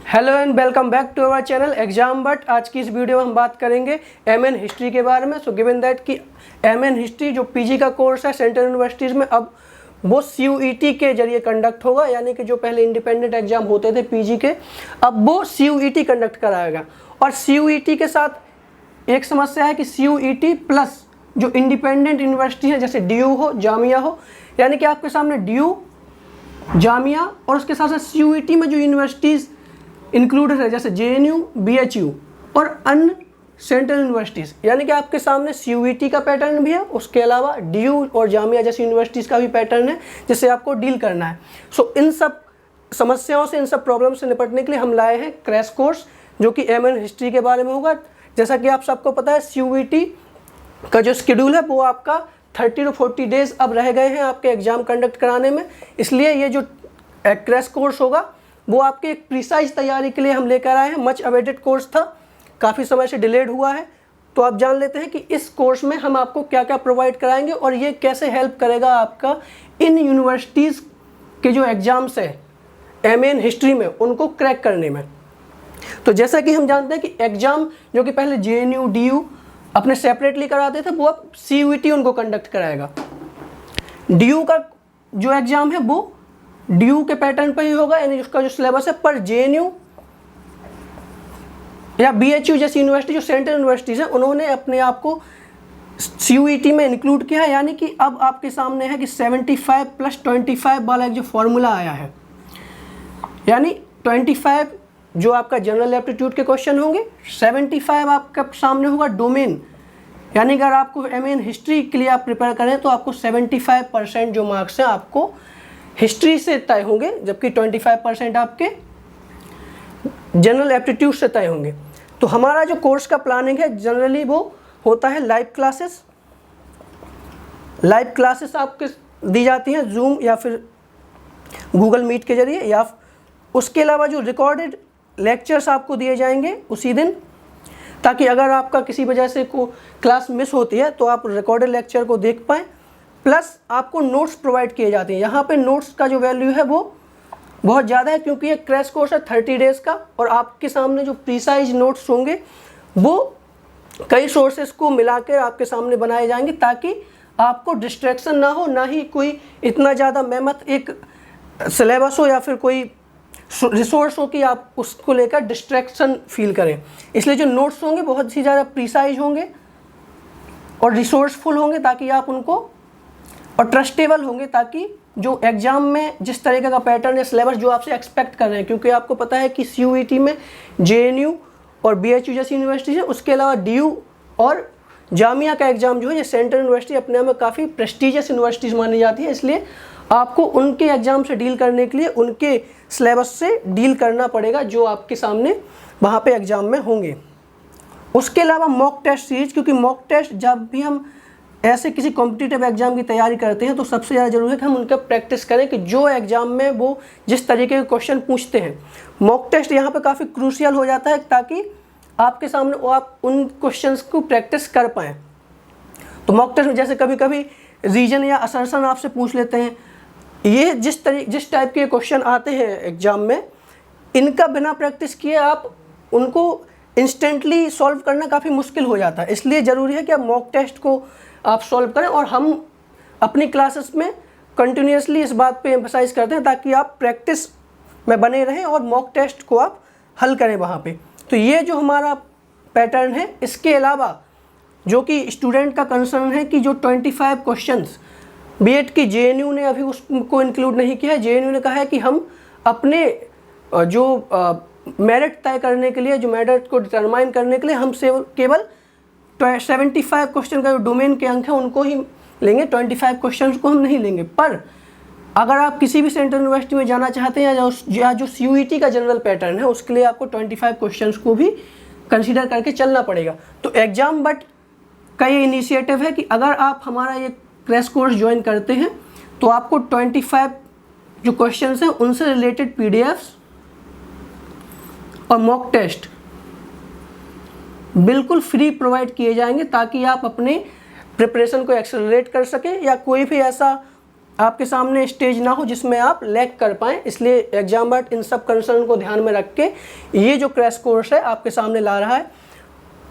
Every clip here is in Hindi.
Hello and welcome back to our channel exam but. आज की इस वीडियो में हम बात करेंगे एमएन हिस्ट्री के बारे में। सो गिवन दैट कि एमएन हिस्ट्री जो पीजी का कोर्स है सेंट्रल यूनिवर्सिटीज़ में, अब वो CUET के जरिए कंडक्ट होगा। यानी कि जो पहले इंडिपेंडेंट एग्जाम होते थे पीजी के, अब वो CUET कंडक्ट कराएगा। और CUET के साथ एक समस्या है कि CUET प्लस जो इंडिपेंडेंट यूनिवर्सिटी है जैसे DU हो, जामिया हो, यानी कि आपके सामने DU, जामिया और उसके साथ साथ CUET में जो यूनिवर्सिटीज़ इंक्लूडेड है जैसे JNU, BHU और अन्य सेंट्रल यूनिवर्सिटीज़, यानी कि आपके सामने CUET का पैटर्न भी है, उसके अलावा DU और जामिया जैसी यूनिवर्सिटीज़ का भी पैटर्न है जिससे आपको डील करना है। सो इन सब समस्याओं से, इन सब प्रॉब्लम से निपटने के लिए हम लाए हैं क्रैश कोर्स जो कि एमएन हिस्ट्री के बारे में होगा। जैसा कि आप सबको पता है CUET का जो शेड्यूल है वो आपका 30 to 40 डेज अब रह गए हैं आपके एग्ज़ाम कंडक्ट कराने में। इसलिए ये जो क्रैश कोर्स होगा वो आपके एक प्रिसाइज तैयारी के लिए हम लेकर आए हैं। मच अवेटेड कोर्स था, काफ़ी समय से डिलेड हुआ है, तो आप जान लेते हैं कि इस कोर्स में हम आपको क्या क्या प्रोवाइड कराएंगे और ये कैसे हेल्प करेगा आपका इन यूनिवर्सिटीज़ के जो एग्ज़ाम्स हैं एमएन हिस्ट्री में उनको क्रैक करने में। तो जैसा कि हम जानते हैं कि एग्ज़ाम जो कि पहले JNU, DU अपने सेपरेटली कराते थे, वो अब CUET उनको कंडक्ट कराएगा। DU का जो एग्ज़ाम है वो DU के पैटर्न पर ही होगा, यानी उसका जो सिलेबस है, पर JNU या BHU जैसी यूनिवर्सिटी जो सेंट्रल यूनिवर्सिटीज़ है उन्होंने अपने आप को CUET में इंक्लूड किया है। यानी कि अब आपके सामने है कि 75 + 25 वाला एक जो फॉर्मूला आया है, यानी 25 जो आपका जनरल एप्टीट्यूड के क्वेश्चन होंगे, 75 आपके सामने होगा डोमेन। यानी अगर आपको एमएन हिस्ट्री के लिए आप प्रिपेयर करें तो आपको 75% जो मार्क्स हैं आपको हिस्ट्री से तय होंगे, जबकि 25% आपके जनरल एप्टीट्यूड से तय होंगे। तो हमारा जो कोर्स का प्लानिंग है जनरली वो होता है लाइव क्लासेस। लाइव क्लासेस आपके दी जाती हैं जूम या फिर गूगल मीट के जरिए, या उसके अलावा जो रिकॉर्डेड लेक्चर्स आपको दिए जाएंगे उसी दिन, ताकि अगर आपका किसी वजह से को क्लास मिस होती है तो आप रिकॉर्डेड लेक्चर को देख पाएँ। प्लस आपको नोट्स प्रोवाइड किए जाते हैं। यहाँ पे नोट्स का जो वैल्यू है वो बहुत ज़्यादा है, क्योंकि ये क्रैश कोर्स है 30 डेज़ का, और आपके सामने जो प्रीसाइज नोट्स होंगे वो कई सोर्सेस को मिला कर आपके सामने बनाए जाएंगे, ताकि आपको डिस्ट्रैक्शन ना हो, ना ही कोई इतना ज़्यादा मेहनत एक सिलेबस हो या फिर कोई रिसोर्स हो कि आप उसको लेकर डिस्ट्रैक्शन फील करें। इसलिए जो नोट्स होंगे बहुत ही ज़्यादा प्रीसाइज होंगे और रिसोर्सफुल होंगे, ताकि आप उनको और ट्रस्टेबल होंगे, ताकि जो एग्ज़ाम में जिस तरीके का पैटर्न या सिलेबस जो आपसे एक्सपेक्ट कर रहे हैं, क्योंकि आपको पता है कि CUET में JNU और BHU जैसी यूनिवर्सिटी है, उसके अलावा DU और जामिया का एग्ज़ाम जो है ये सेंट्रल यूनिवर्सिटी अपने आप में काफ़ी प्रेस्टीजियस यूनिवर्सिटीज़ मानी जाती है। इसलिए आपको उनके एग्ज़ाम से डील करने के लिए उनके सिलेबस से डील करना पड़ेगा जो आपके सामने वहाँ पर एग्ज़ाम में होंगे। उसके अलावा मॉक टेस्ट सीरीज, क्योंकि मॉक टेस्ट जब भी हम ऐसे किसी कॉम्पिटिटिव एग्जाम की तैयारी करते हैं तो सबसे ज़्यादा जरूरी है कि हम उनका प्रैक्टिस करें कि जो एग्ज़ाम में वो जिस तरीके के क्वेश्चन पूछते हैं। मॉक टेस्ट यहाँ पे काफ़ी क्रूशियल हो जाता है, ताकि आपके सामने वो आप उन क्वेश्चंस को प्रैक्टिस कर पाएँ। तो मॉक टेस्ट में जैसे कभी कभी रीजन या असर्शन आपसे पूछ लेते हैं, ये जिस टाइप के क्वेश्चन आते हैं एग्ज़ाम में, इनका बिना प्रैक्टिस किए आप उनको इंस्टेंटली सॉल्व करना काफ़ी मुश्किल हो जाता है। इसलिए ज़रूरी है कि आप मॉक टेस्ट को आप सॉल्व करें, और हम अपनी क्लासेस में कंटिन्यूसली इस बात पे एम्फसाइज करते हैं ताकि आप प्रैक्टिस में बने रहें और मॉक टेस्ट को आप हल करें वहाँ पे। तो ये जो हमारा पैटर्न है, इसके अलावा जो कि स्टूडेंट का कंसर्न है कि जो 25 क्वेश्चंस BEd की JNU ने अभी उसको इंक्लूड नहीं किया है। JNU ने कहा है कि हम अपने जो मेरिट तय करने के लिए, जो मेरिट को डिटरमाइन करने के लिए हम केवल 75 क्वेश्चन का जो डोमेन के अंक हैं उनको ही लेंगे, 25 क्वेश्चन को हम नहीं लेंगे। पर अगर आप किसी भी सेंट्रल यूनिवर्सिटी में जाना चाहते हैं या जो CUET का जनरल पैटर्न है उसके लिए आपको 25 क्वेश्चन को भी कंसीडर करके चलना पड़ेगा। तो एग्ज़ाम बट का ये इनिशिएटिव है कि अगर आप हमारा ये क्रैश कोर्स ज्वाइन करते हैं तो आपको 25 जो क्वेश्चन हैं उनसे रिलेटेड PDFs और मॉक टेस्ट बिल्कुल फ्री प्रोवाइड किए जाएंगे, ताकि आप अपने प्रिपरेशन को एक्सेलरेट कर सकें, या कोई भी ऐसा आपके सामने स्टेज ना हो जिसमें आप लैग कर पाएँ, इसलिए एग्जामबर्ट इन सब कंसर्न को ध्यान में रख के ये जो क्रैश कोर्स है आपके सामने ला रहा है।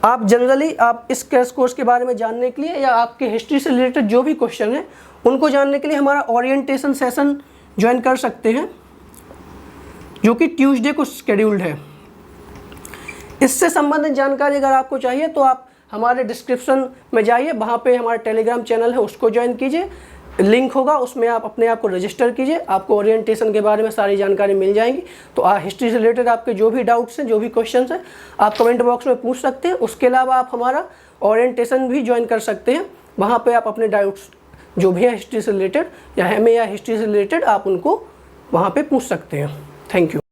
आप जनरली आप इस क्रैश कोर्स के बारे में जानने के लिए या आपके हिस्ट्री से रिलेटेड जो भी क्वेश्चन है उनको जानने के लिए हमारा ओरिएंटेशन सेशन ज्वाइन कर सकते हैं, जो कि ट्यूसडे को शेड्यूल्ड है। इससे संबंधित जानकारी अगर आपको चाहिए तो आप हमारे डिस्क्रिप्शन में जाइए, वहाँ पे हमारा टेलीग्राम चैनल है उसको ज्वाइन कीजिए, लिंक होगा उसमें आप अपने आप को रजिस्टर कीजिए, आपको ओरिएंटेशन के बारे में सारी जानकारी मिल जाएगी। तो हिस्ट्री से रिलेटेड आपके जो भी डाउट्स हैं, जो भी क्वेश्चंस हैं, आप कमेंट बॉक्स में पूछ सकते हैं। उसके अलावा आप हमारा ओरिएंटेशन भी ज्वाइन कर सकते हैं, वहाँ पे आप अपने डाउट्स जो भी है हिस्ट्री से रिलेटेड या हमें या हिस्ट्री से रिलेटेड आप उनको वहाँ पे पूछ सकते हैं। Thank you.